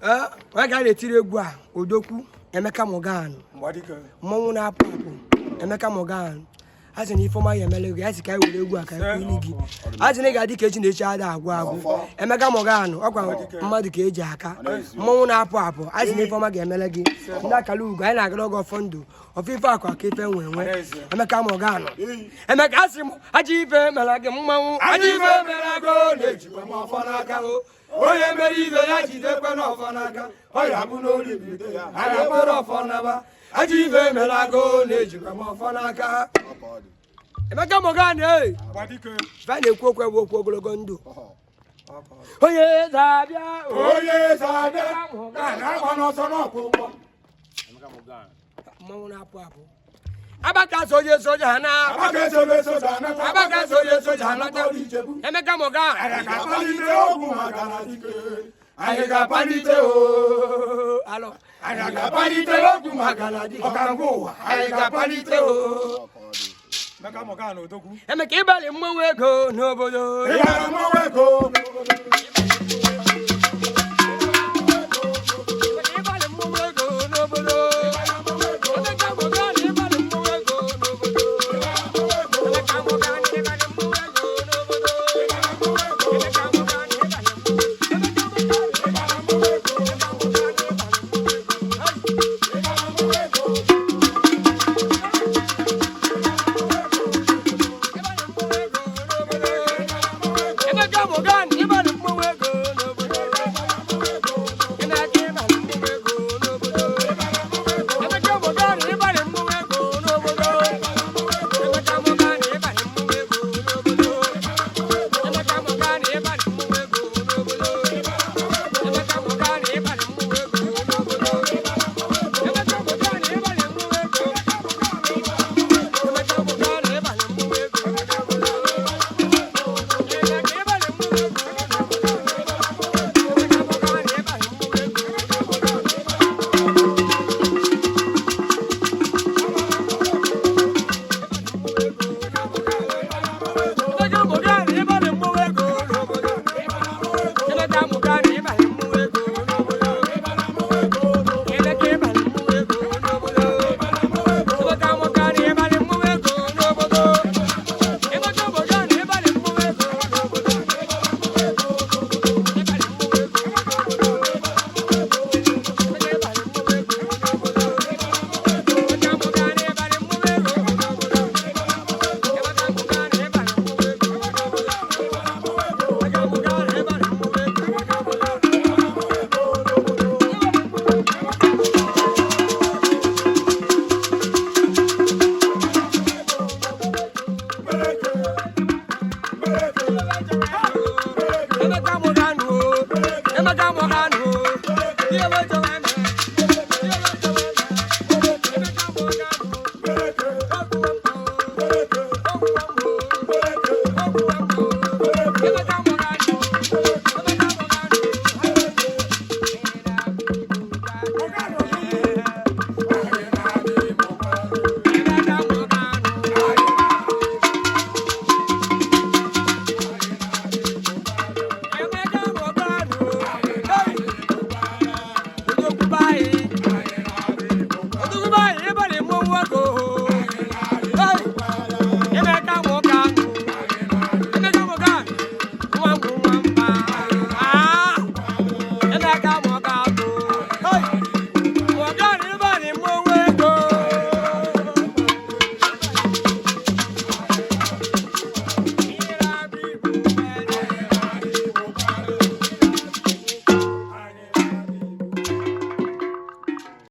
I got a Tiregua, Odoku, Emeka Morgan. Monu na Papo, Emeka Morgan. As an informer, Yamel, as a guy with a work, as a nigga kitchen each other, Emeka Morgan, or Mother Jaka, Mona Papo, as an informer Gamelagi, Nakalu, and I go Fondo, of Ifaka, Kipen, Emeka Morgan, Emeka, Ajive, Malagam, Ajive, Malago, Oye meri velaji de kwano fanaka oya buno libi de ara boro fanaba ajive melago neji kwamo fanaka Emeka Morgan wadike fa na ekwu okwu ogologo ndu Oye zabia na kwano so na okwu Emeka Morgan mo na apo Abaka soje hana Abaka soje hana Emeka Morgan Ayega palite o alo ayega palite ogun magala di okango ayega palite o Emeka Morgan odogu Emeka ibale mmowe ego n'obodo ibale mmowe ego Emeka Morgan,